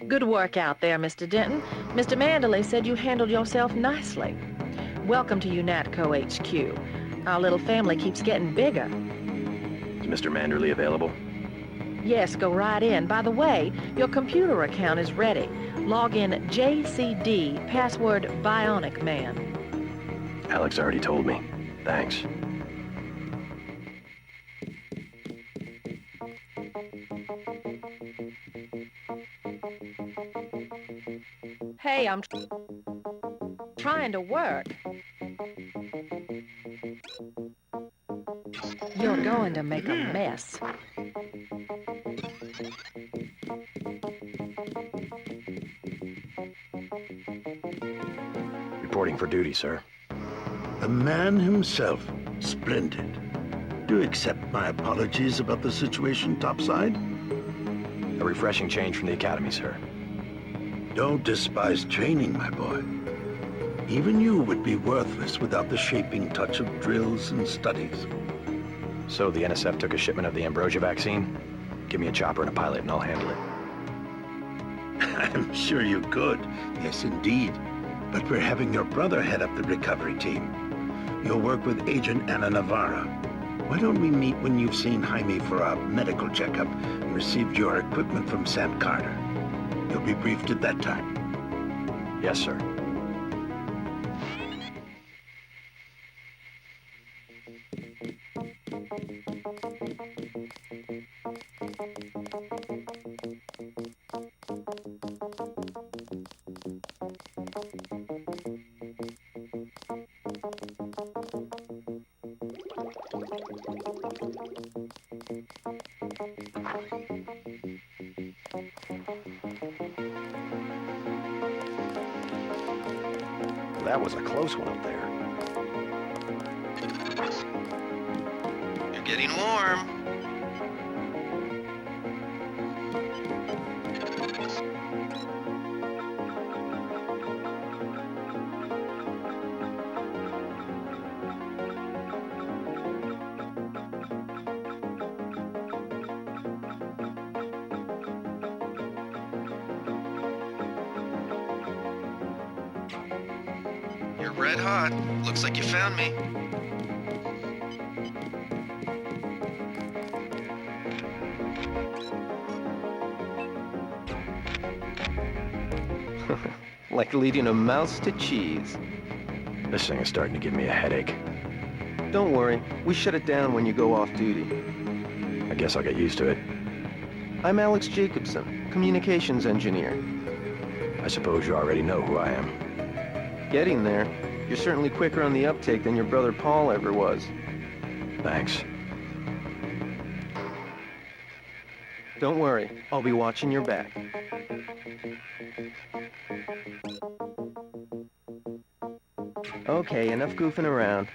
Good work out there, Mr. Denton. Mr. Manderley said you handled yourself nicely. Welcome to UNATCO HQ. Our little family keeps getting bigger. Is Mr. Manderley available? Yes, go right in. By the way, your computer account is ready. Log in JCD, password Bionic Man. Alex already told me. Thanks. Hey, I'm trying to work. You're going to make a mess. Reporting for duty, sir. The man himself. Splendid. Do you accept my apologies about the situation topside? A refreshing change from the academy, sir. Don't despise training, my boy. Even you would be worthless without the shaping touch of drills and studies. So the NSF took a shipment of the Ambrosia vaccine? Give me a chopper and a pilot and I'll handle it. I'm sure you could. Yes, indeed. But we're having your brother head up the recovery team. You'll work with Agent Ana Navarra. Why don't we meet when you've seen Jaime for a medical checkup and received your equipment from Sam Carter? You'll be briefed at that time. Yes, sir. That was a close one up there. You're getting warm. You're red hot. Looks like you found me. Like leading a mouse to cheese. This thing is starting to give me a headache. Don't worry, we shut it down when you go off duty. I guess I'll get used to it. I'm Alex Jacobson, communications engineer. I suppose you already know who I am. Getting there. You're certainly quicker on the uptake than your brother Paul ever was. Thanks. Don't worry, I'll be watching your back. Okay, enough goofing around.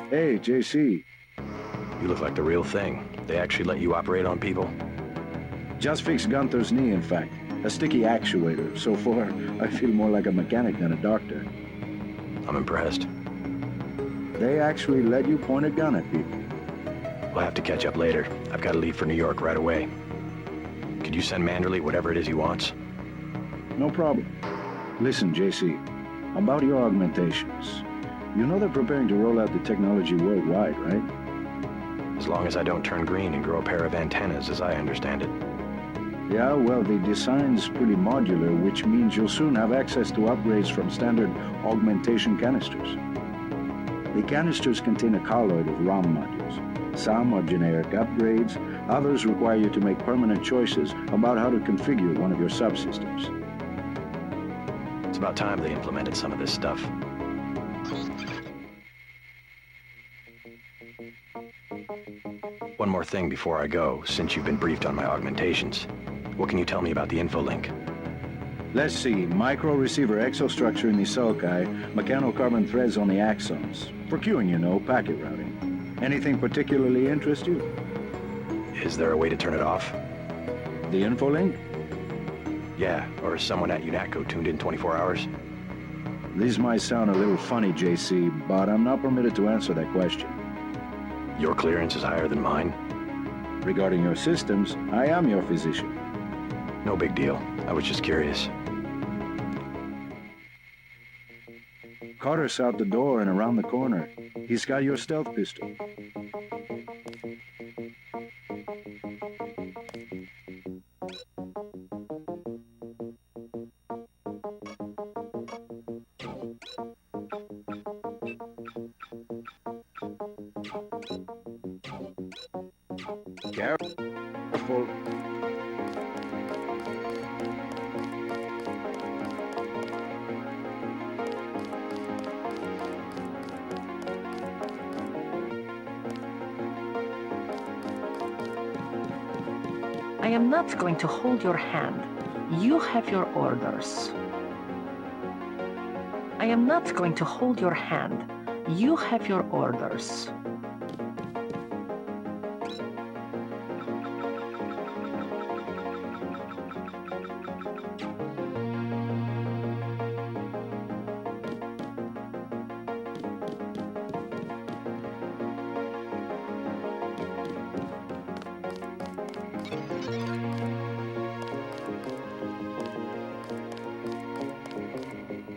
Hey, JC. You look like the real thing. They actually let you operate on people? Just fixed Gunther's knee, in fact. A sticky actuator. So far, I feel more like a mechanic than a doctor. I'm impressed. They actually let you point a gun at people. We'll have to catch up later. I've got to leave for New York right away. Could you send Manderley whatever it is he wants? No problem. Listen, JC, about your augmentations. You know they're preparing to roll out the technology worldwide, right? As long as I don't turn green and grow a pair of antennas, as I understand it. Yeah, well, the design's pretty modular, which means you'll soon have access to upgrades from standard augmentation canisters. The canisters contain a colloid of ROM modules. Some are generic upgrades, others require you to make permanent choices about how to configure one of your subsystems. It's about time they implemented some of this stuff. One more thing before I go, since you've been briefed on my augmentations. What can you tell me about the info link? Let's see, micro-receiver exostructure in the sulci, mechanocarbon threads on the axons. For queuing, you know, packet routing. Anything particularly interest you? Is there a way to turn it off? The info link? Yeah, or is someone at UNATCO tuned in 24 hours? This might sound a little funny, JC, but I'm not permitted to answer that question. Your clearance is higher than mine? Regarding your systems, I am your physician. No big deal. I was just curious. Carter's out the door and around the corner. He's got your stealth pistol. Careful. I am not going to hold your hand. You have your orders. I am not going to hold your hand. You have your orders.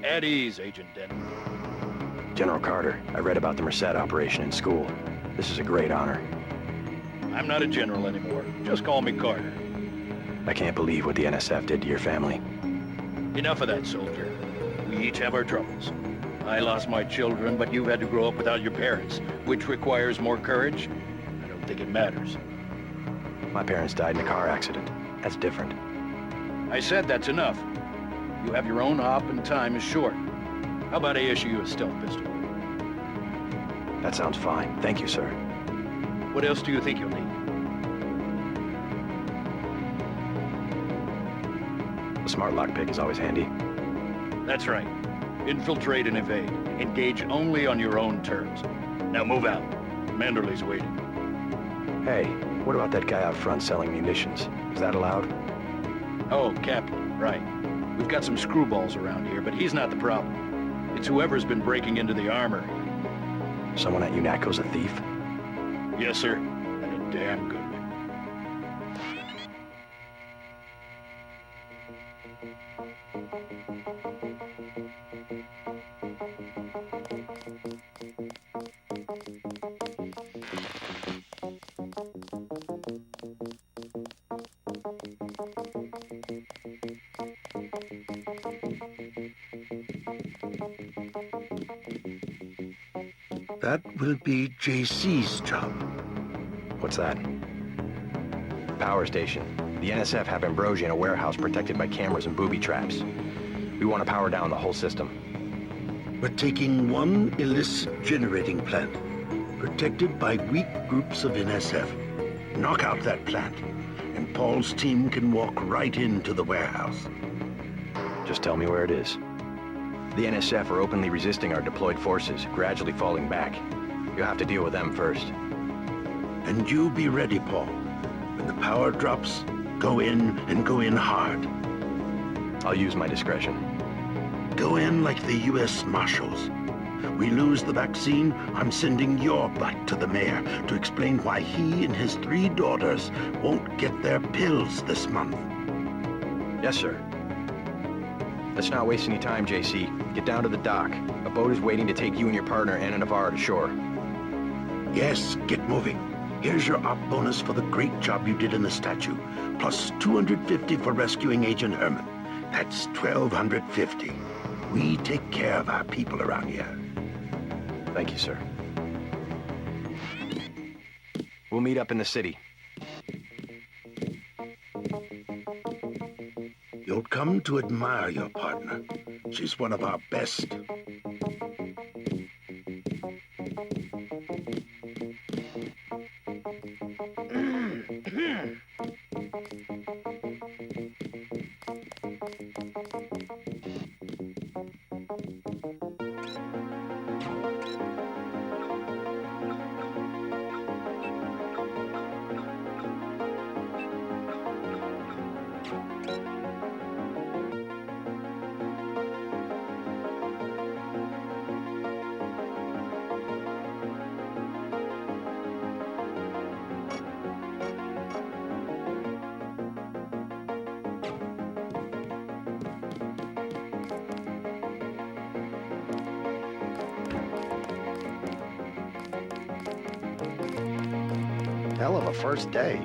At ease, Agent Denton. General Carter, I read about the Merced operation in school. This is a great honor. I'm not a general anymore. Just call me Carter. I can't believe what the NSF did to your family. Enough of that, soldier. We each have our troubles. I lost my children, but you've had to grow up without your parents, which requires more courage. I don't think it matters. My parents died in a car accident. That's different. I said that's enough. You have your own hop and time is short. How about I issue you a stealth pistol? That sounds fine. Thank you, sir. What else do you think you'll need? A smart lockpick is always handy. That's right. Infiltrate and evade. Engage only on your own terms. Now move out. Manderley's waiting. Hey, what about that guy out front selling munitions? Is that allowed? Oh, Kaplan, right. We've got some screwballs around here, but he's not the problem. It's whoever's been breaking into the armory. Someone at UNATCO's a thief? Yes, sir. And a damn good one. That will be JC's job. What's that? Power station. The NSF have Ambrosia in a warehouse protected by cameras and booby traps. We want to power down the whole system. We're taking one illicit generating plant, protected by weak groups of NSF. Knock out that plant, and Paul's team can walk right into the warehouse. Just tell me where it is. The NSF are openly resisting our deployed forces, gradually falling back. You'll have to deal with them first. And you be ready, Paul. When the power drops, go in and go in hard. I'll use my discretion. Go in like the U.S. Marshals. We lose the vaccine, I'm sending your butt to the mayor to explain why he and his 3 daughters won't get their pills this month. Yes, sir. Let's not waste any time, JC. Get down to the dock. A boat is waiting to take you and your partner, Anna Navarro, to shore. Yes, get moving. Here's your op bonus for the great job you did in the statue, plus 250 for rescuing Agent Herman. That's 1,250. We take care of our people around here. Thank you, sir. We'll meet up in the city. You'll come to admire your partner. She's one of our best. Hell of a first day.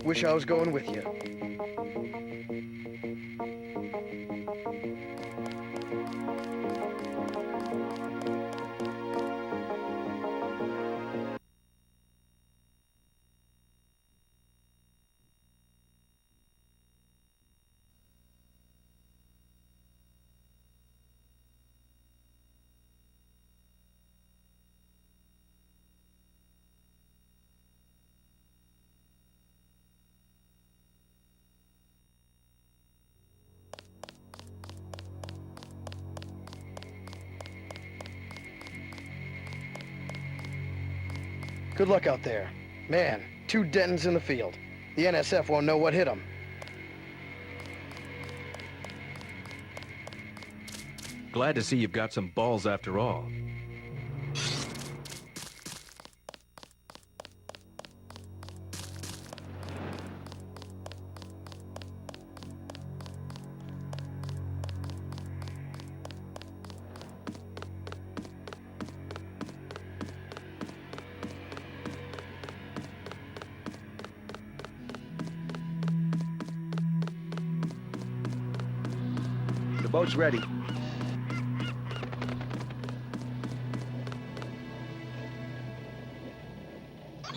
Wish I was going with you. Good luck out there. Man, 2 Dentons in the field. The NSF won't know what hit them. Glad to see you've got some balls after all. The boat's ready.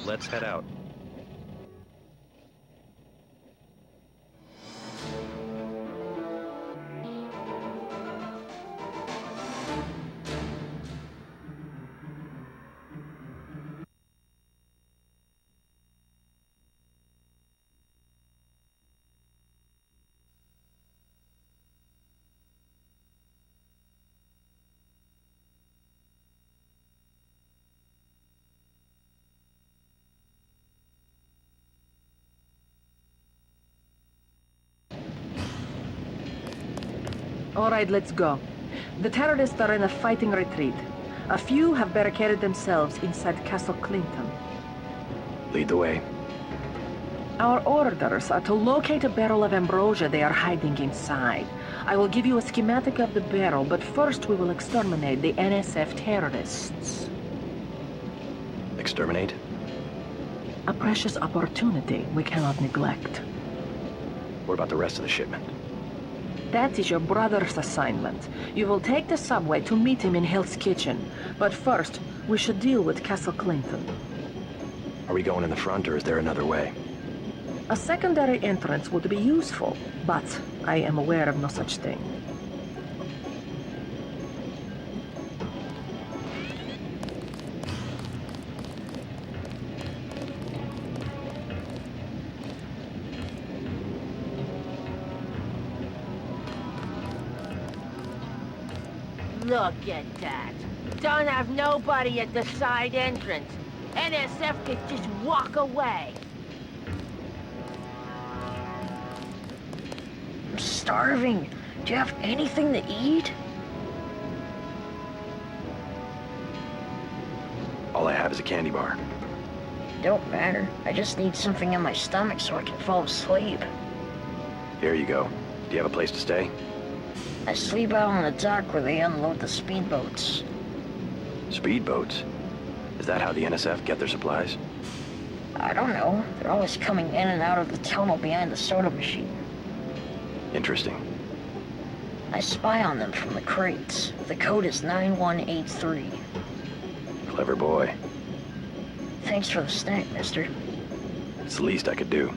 Let's head out. All right, let's go. The terrorists are in a fighting retreat. A few have barricaded themselves inside Castle Clinton. Lead the way. Our orders are to locate a barrel of ambrosia they are hiding inside. I will give you a schematic of the barrel, but first we will exterminate the NSF terrorists. Exterminate? A precious opportunity we cannot neglect. What about the rest of the shipment? That is your brother's assignment. You will take the subway to meet him in Hell's Kitchen. But first, we should deal with Castle Clinton. Are we going in the front, or is there another way? A secondary entrance would be useful, but I am aware of no such thing. Look at that. Don't have nobody at the side entrance. NSF could just walk away. I'm starving. Do you have anything to eat? All I have is a candy bar. Don't matter. I just need something in my stomach so I can fall asleep. Here you go. Do you have a place to stay? I sleep out on the dock where they unload the speedboats. Speedboats? Is that how the NSF get their supplies? I don't know. They're always coming in and out of the tunnel behind the soda machine. Interesting. I spy on them from the crates. The code is 9183. Clever boy. Thanks for the snack, mister. It's the least I could do.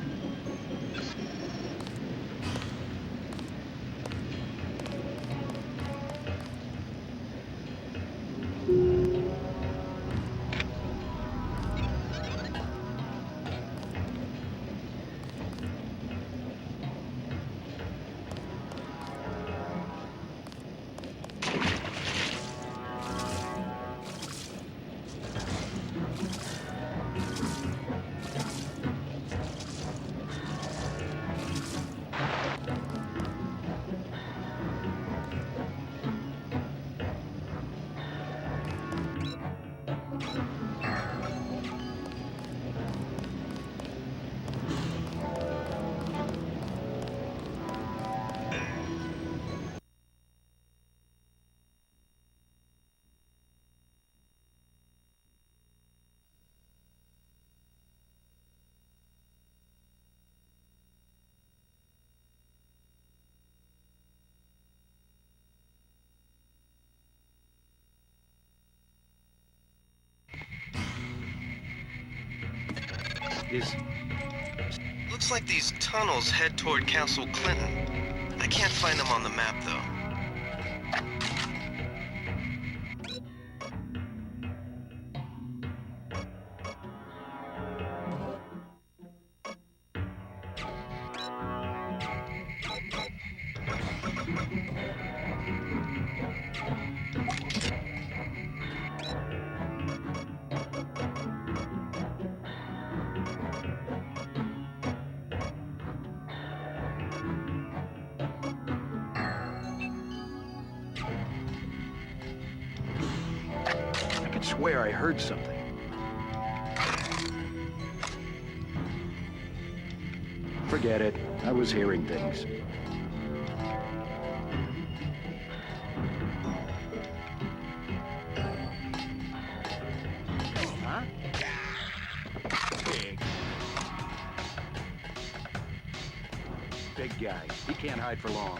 Looks like these tunnels head toward Castle Clinton. I can't find them on the map, though. I swear I heard something. Forget it. I was hearing things. Huh? Big guy. He can't hide for long.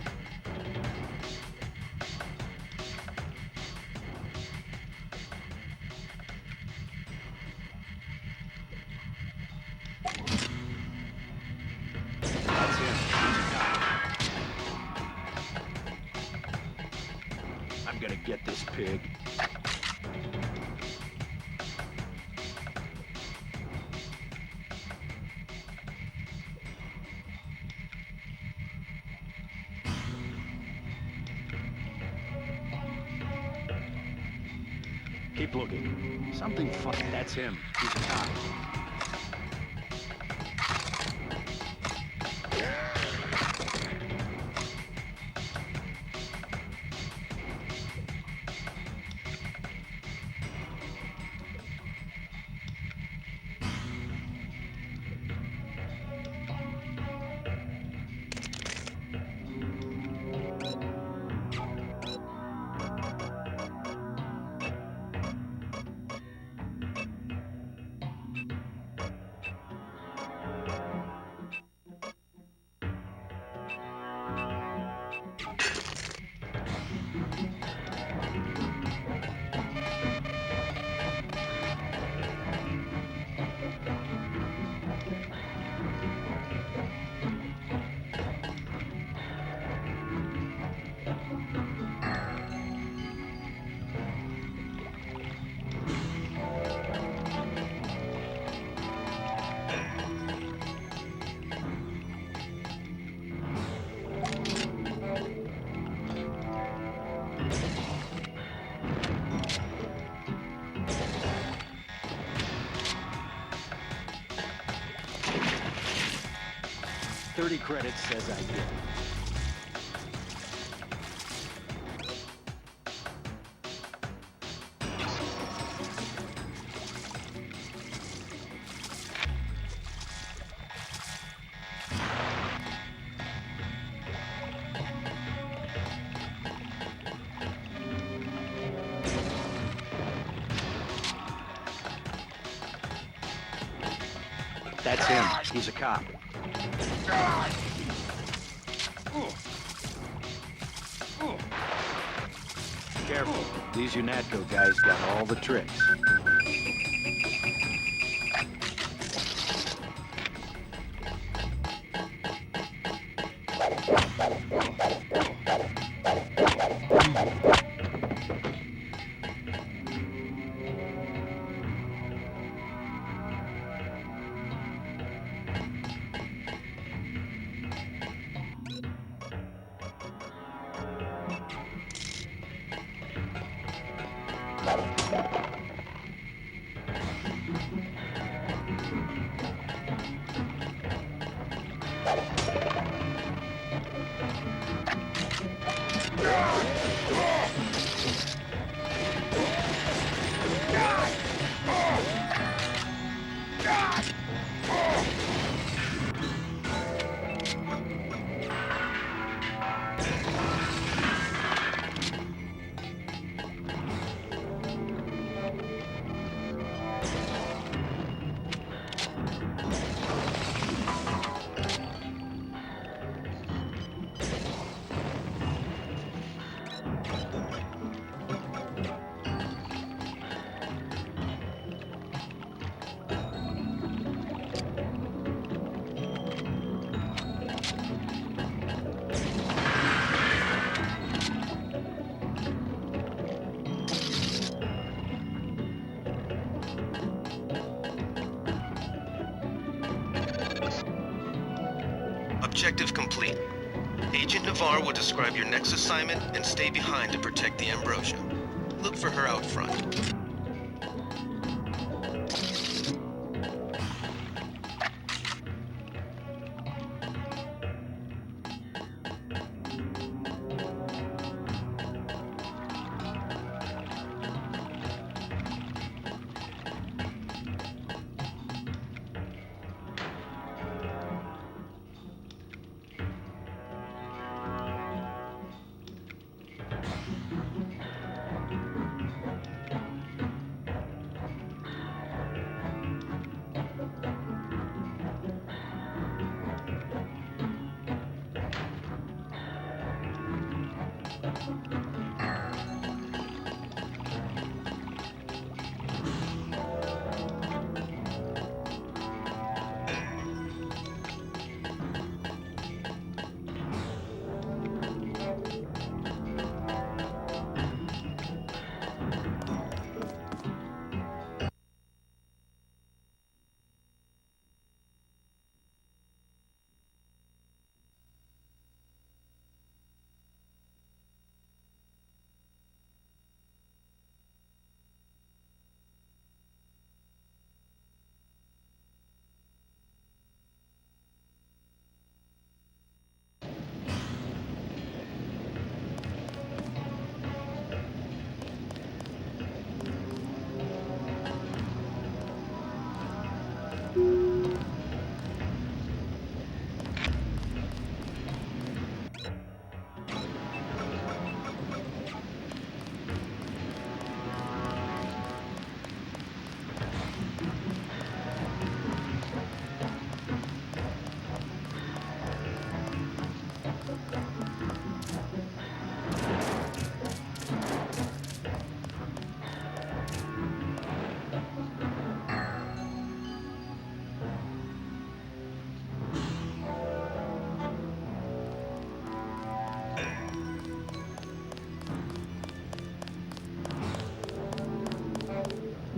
Get this pig. Keep looking. Something fun. That's him. He's a cop. 30 credits as I did. That's him. He's a cop. Careful. These UNATCO guys got all the tricks. Objective complete. Agent Navarre will describe your next assignment and stay behind to protect the Ambrosia. Look for her out front.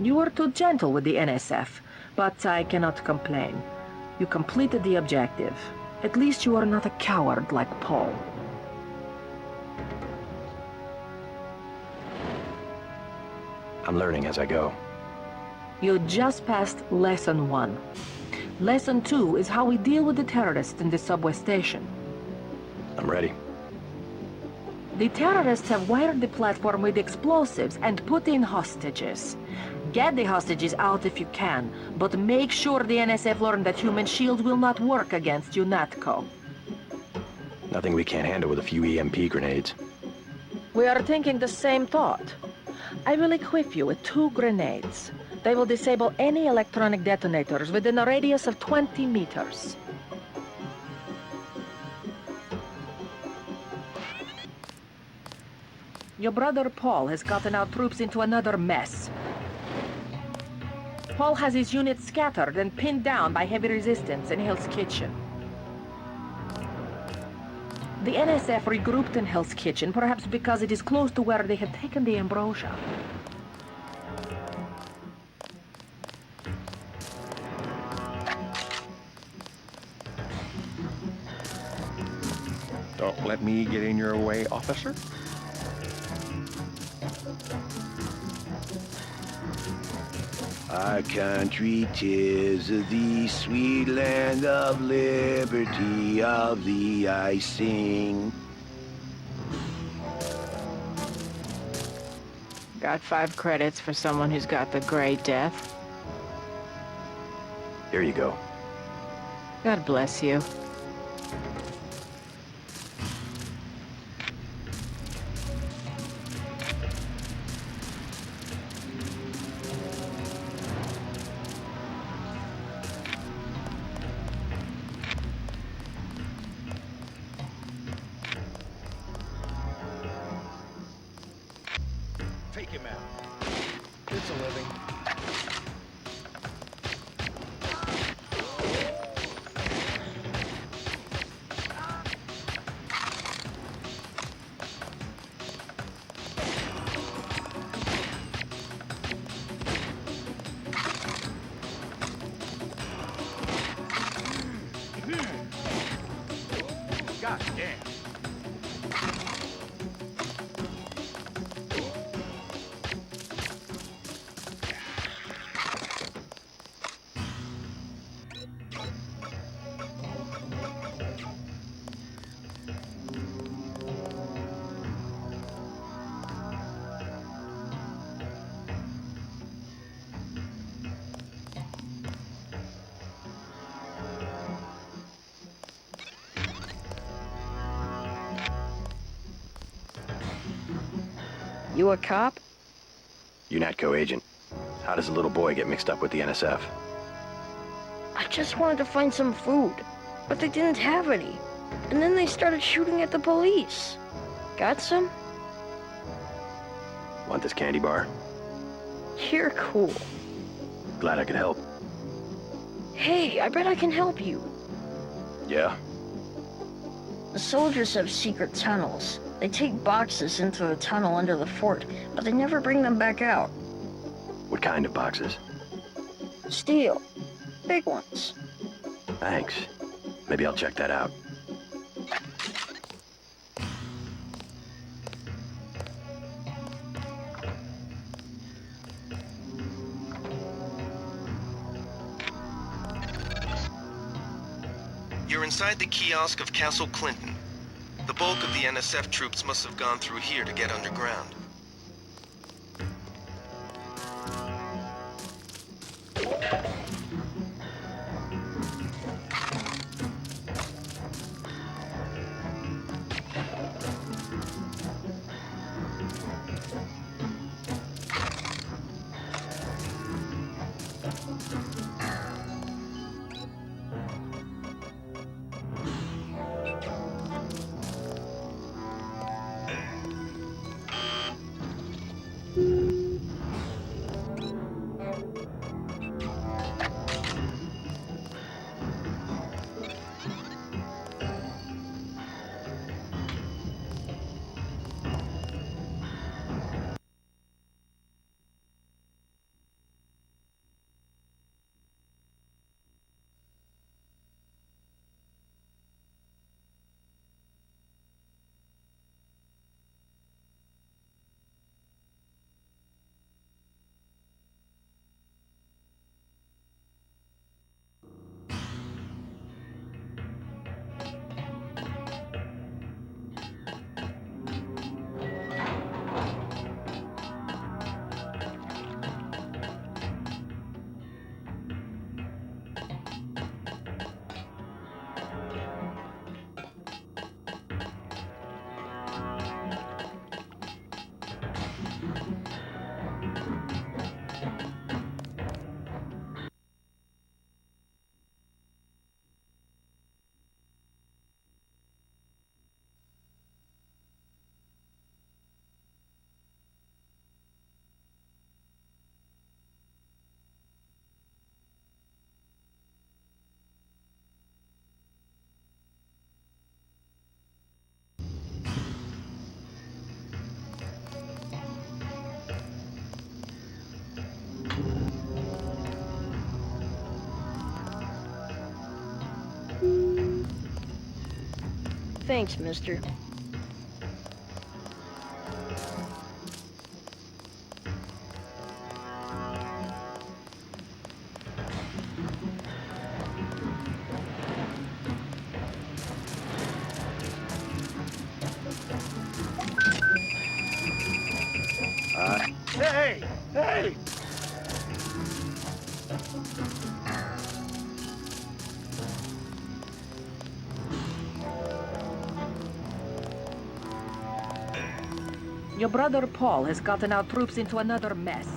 You were too gentle with the NSF, but I cannot complain. You completed the objective. At least you are not a coward like Paul. I'm learning as I go. You just passed Lesson 1. Lesson 2 is how we deal with the terrorists in the subway station. I'm ready. The terrorists have wired the platform with explosives and put in hostages. Get the hostages out if you can, but make sure the NSF learn that human shields will not work against UNATCO. Nothing we can't handle with a few EMP grenades. We are thinking the same thought. I will equip you with 2 grenades. They will disable any electronic detonators within a radius of 20 meters. Your brother Paul has gotten our troops into another mess. Paul has his units scattered and pinned down by heavy resistance in Hell's Kitchen. The NSF regrouped in Hell's Kitchen, perhaps because it is close to where they have taken the Ambrosia. Don't let me get in your way, officer. Our country 'tis the sweet land of liberty, of thee I sing. Got 5 credits for someone who's got the Gray Death. Here you go. God bless you. Take him out. It's a living. God damn. You a cop? UNATCO agent. How does a little boy get mixed up with the NSF? I just wanted to find some food, but they didn't have any. And then they started shooting at the police. Got some? Want this candy bar? You're cool. Glad I could help. Hey, I bet I can help you. Yeah? The soldiers have secret tunnels. They take boxes into the tunnel under the fort, but they never bring them back out. What kind of boxes? Steel. Big ones. Thanks. Maybe I'll check that out. You're inside the kiosk of Castle Clinton. The bulk of the NSF troops must have gone through here to get underground. Thanks, mister. Hey! Hey! Your brother Paul has gotten our troops into another mess.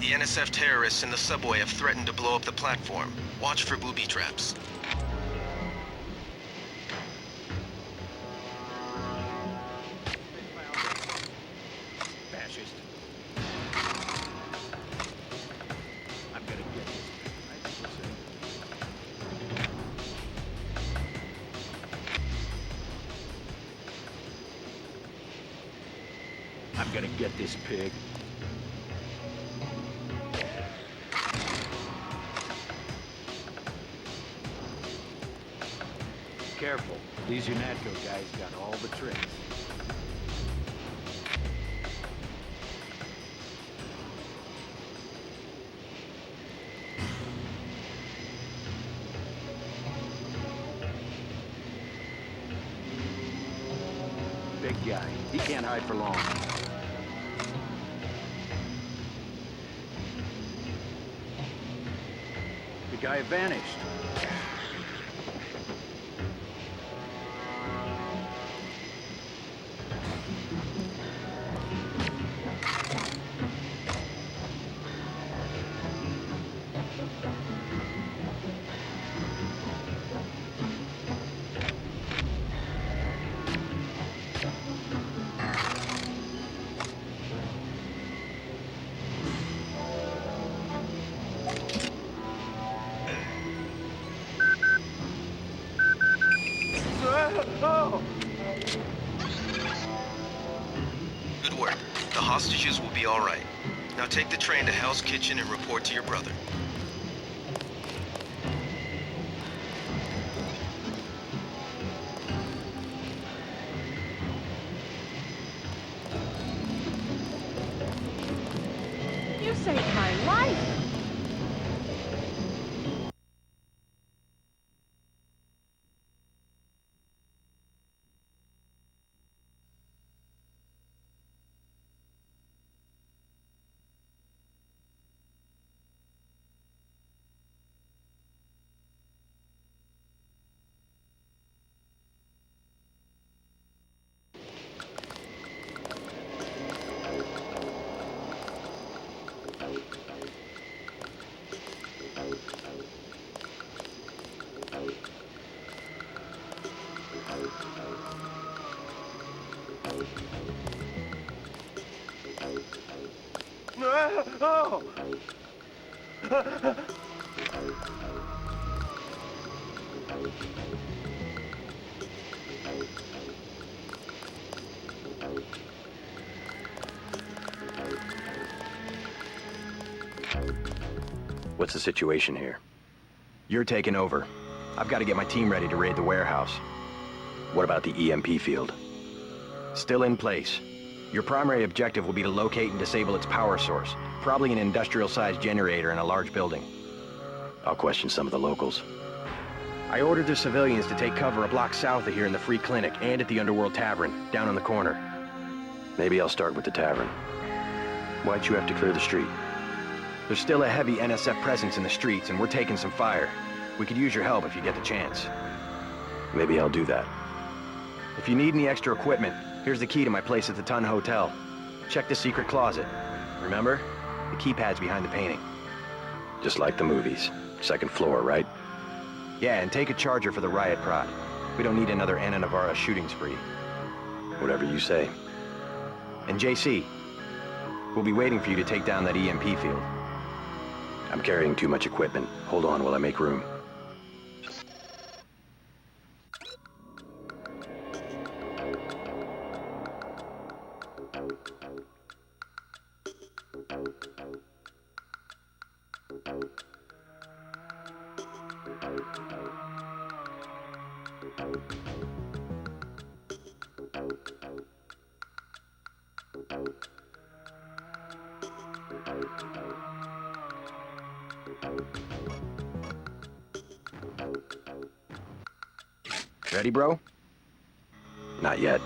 The NSF terrorists in the subway have threatened to blow up the platform. Watch for booby traps. Fascist. I'm gonna get this. I think we'll see. I'm gonna get this pig. Careful. These UNATCO guys got all the tricks. Big guy. He can't hide for long. The guy vanished. Good work. The hostages will be all right. Now take the train to Hell's Kitchen and report to your brother. You saved my life! What's the situation here? You're taking over. I've got to get my team ready to raid the warehouse. What about the EMP field? Still in place. Your primary objective will be to locate and disable its power source, probably an industrial-sized generator in a large building. I'll question some of the locals. I ordered the civilians to take cover a block south of here in the Free Clinic and at the Underworld Tavern, down on the corner. Maybe I'll start with the tavern. Why'd you have to clear the street? There's still a heavy NSF presence in the streets, and we're taking some fire. We could use your help if you get the chance. Maybe I'll do that. If you need any extra equipment, here's the key to my place at the Ton Hotel. Check the secret closet. Remember? The keypad's behind the painting. Just like the movies. Second floor, right? Yeah, and take a charger for the riot prod. We don't need another Anna Navarra shooting spree. Whatever you say. And JC, we'll be waiting for you to take down that EMP field. I'm carrying too much equipment. Hold on while I make room. Ready, bro? Not yet.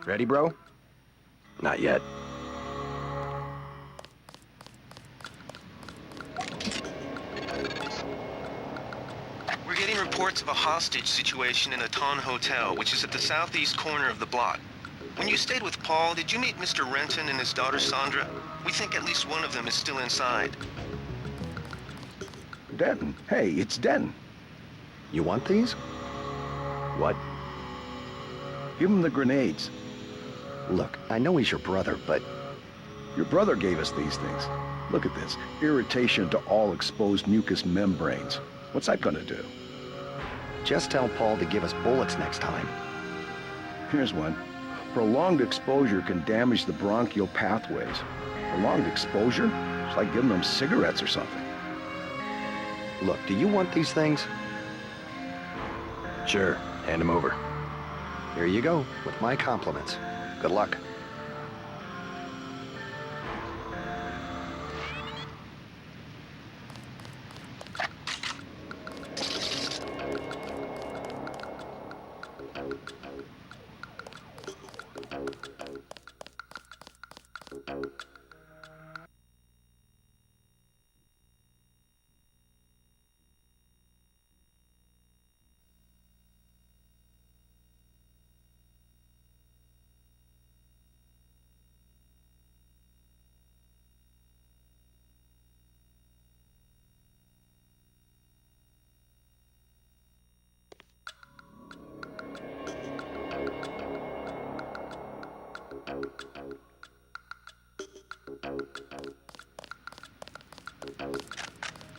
Ready, bro? Not yet. We're getting reports of a hostage situation in the Ton Hotel, which is at the southeast corner of the block. When you stayed with Paul, did you meet Mr. Renton and his daughter Sandra? We think at least one of them is still inside. Denton. Hey, it's Denton. You want these? What? Give him the grenades. Look, I know he's your brother, but... Your brother gave us these things. Look at this. Irritation to all exposed mucous membranes. What's that gonna do? Just tell Paul to give us bullets next time. Here's one. Prolonged exposure can damage the bronchial pathways. Prolonged exposure? It's like giving them cigarettes or something. Look, do you want these things? Sure. Hand them over. Here you go, with my compliments. Good luck.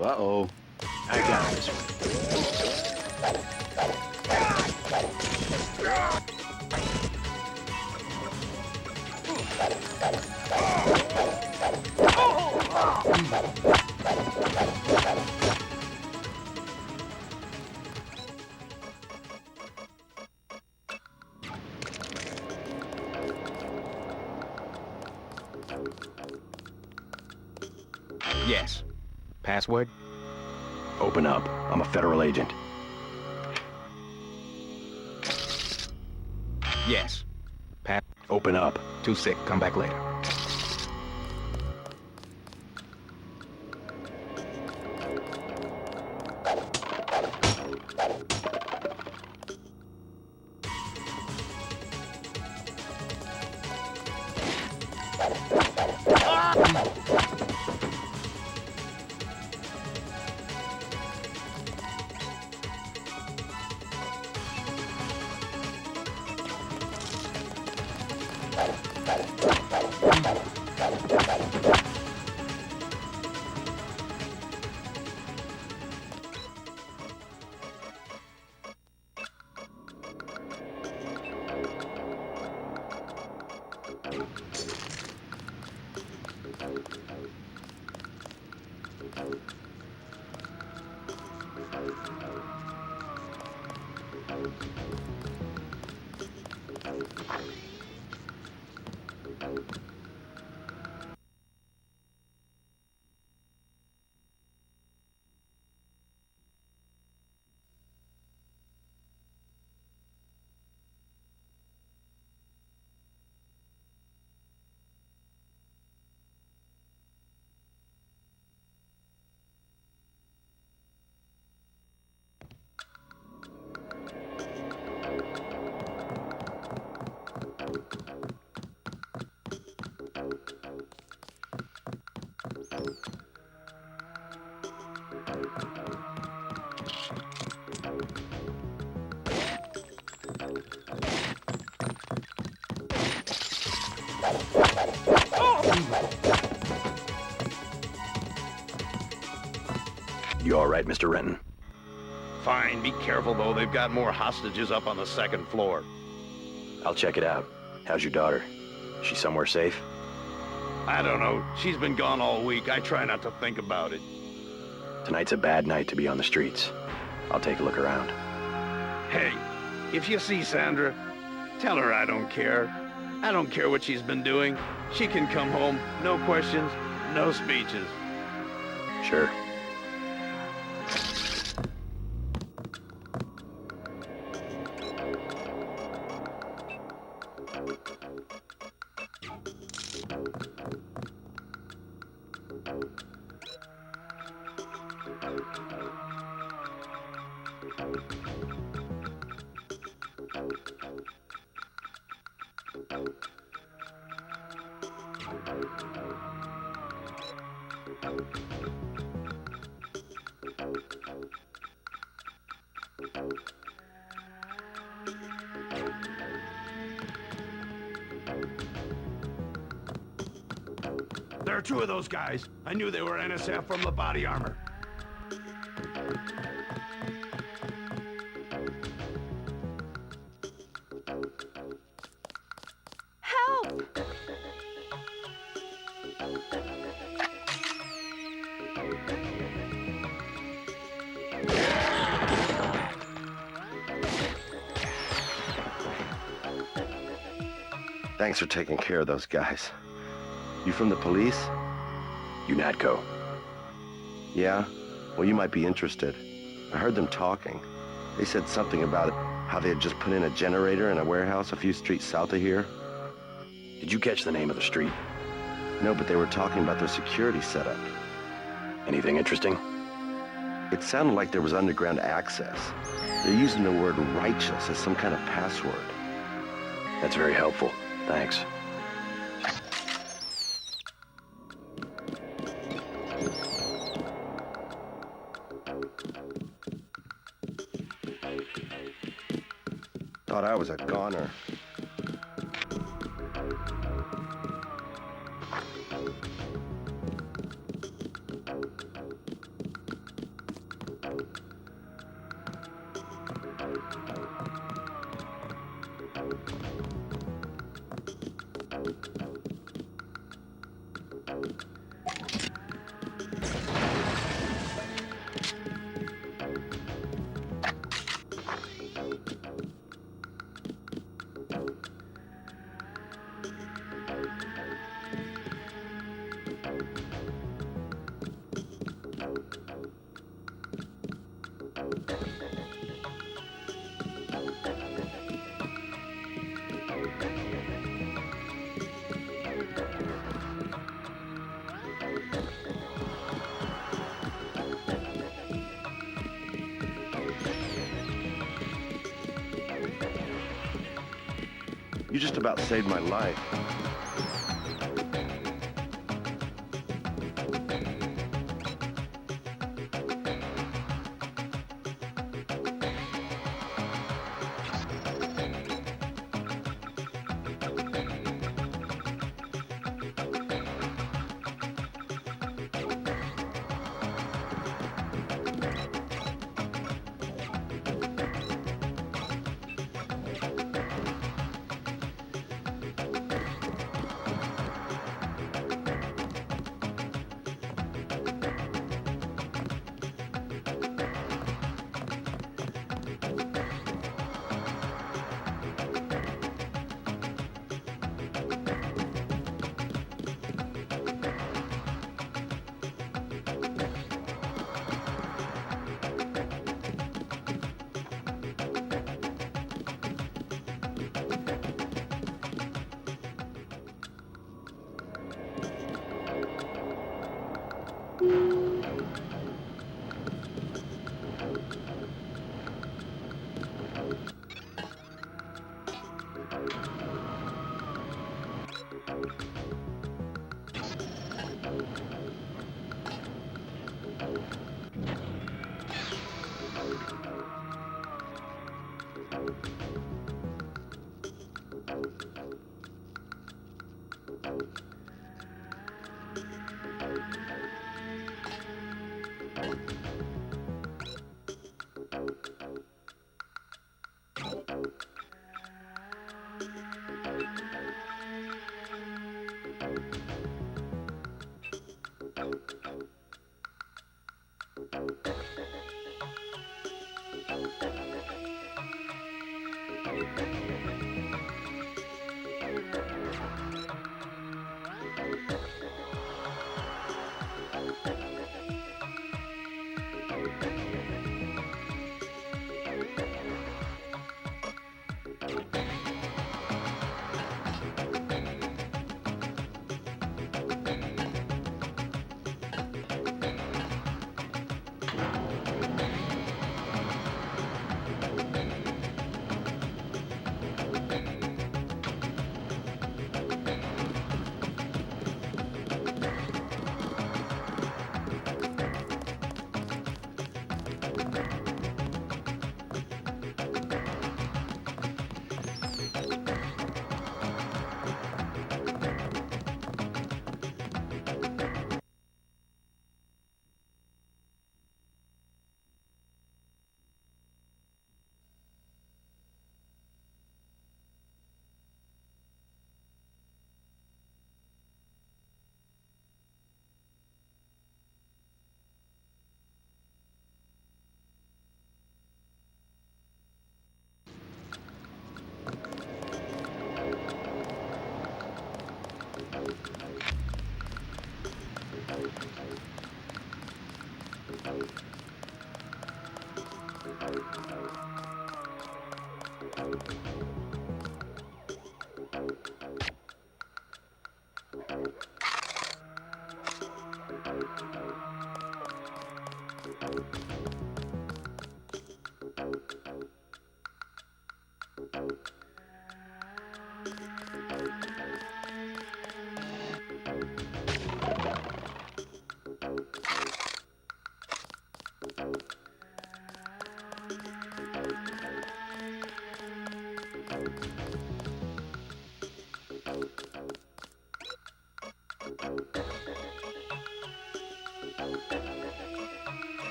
Uh-oh. I got this one. Yes. Password? Open up. I'm a federal agent. Yes. Open up. Too sick. Come back later. You all right, Mr. Renton? Fine, be careful though. They've got more hostages up on the second floor. I'll check it out. How's your daughter? She somewhere safe? I don't know. She's been gone all week. I try not to think about it. Tonight's a bad night to be on the streets. I'll take a look around. Hey, if you see Sandra, tell her I don't care. I don't care what she's been doing. She can come home. No questions, no speeches. Sure. There are two of those guys. I knew they were NSF from the body armor. Help! Thanks for taking care of those guys. You from the police? UNATCO. Yeah? Well, you might be interested. I heard them talking. They said something about how they had just put in a generator in a warehouse a few streets south of here. Did you catch the name of the street? No, but they were talking about their security setup. Anything interesting? It sounded like there was underground access. They're using the word righteous as some kind of password. That's very helpful. Thanks. Thought I was a goner. You just about saved my life.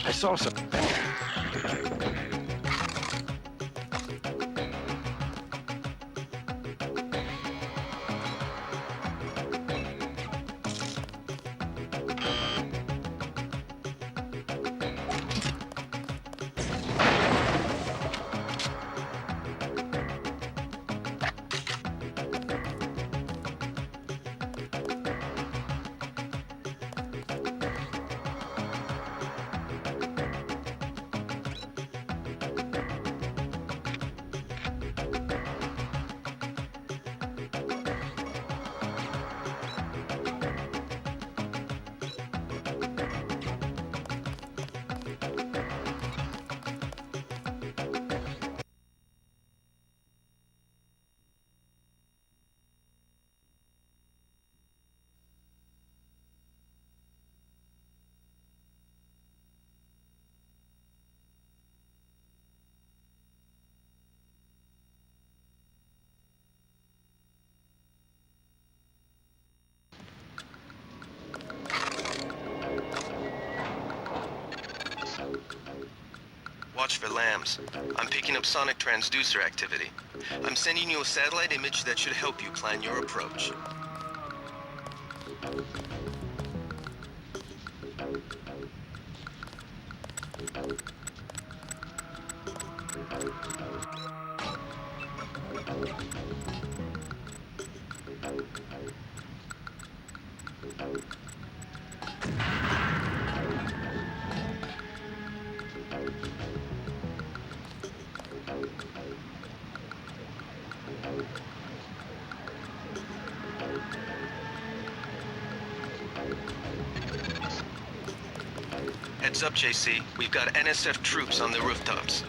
I saw some. Watch for lambs. I'm picking up sonic transducer activity. I'm sending you a satellite image that should help you plan your approach. Heads up, JC. We've got NSF troops on the rooftops.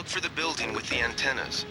look for the building with the antennas.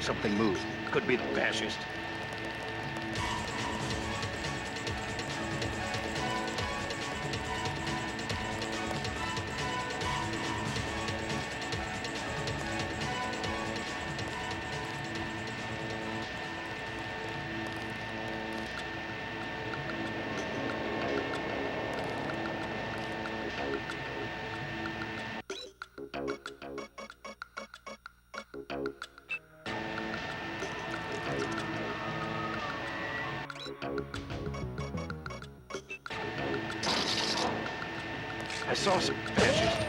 something move. Could be the fascist. I saw some fascists.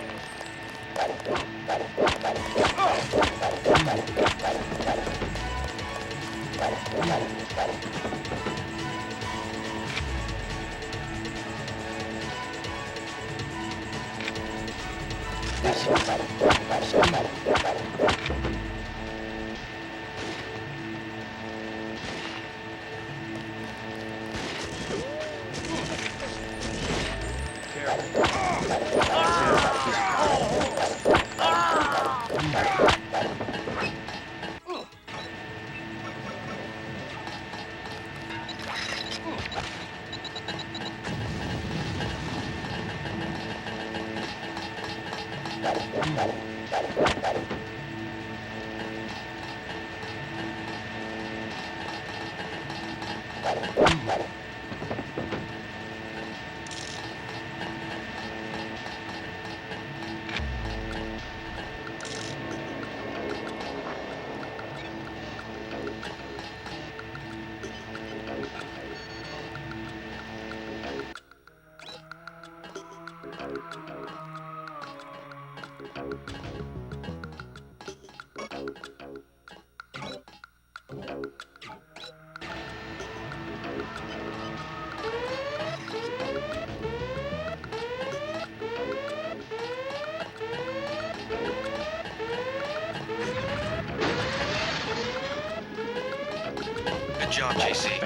Good job, JC.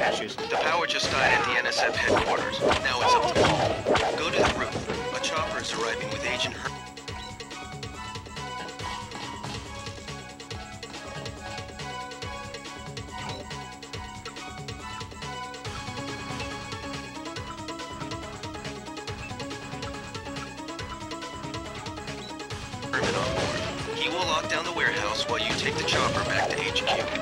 The power just died at the NSF headquarters. Now it's up to Paul. Go to the roof. A chopper is arriving with Agent Her... on board. He will lock down the warehouse while you take the chopper back to HQ.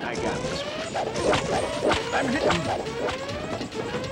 I got this one. I'm hitting.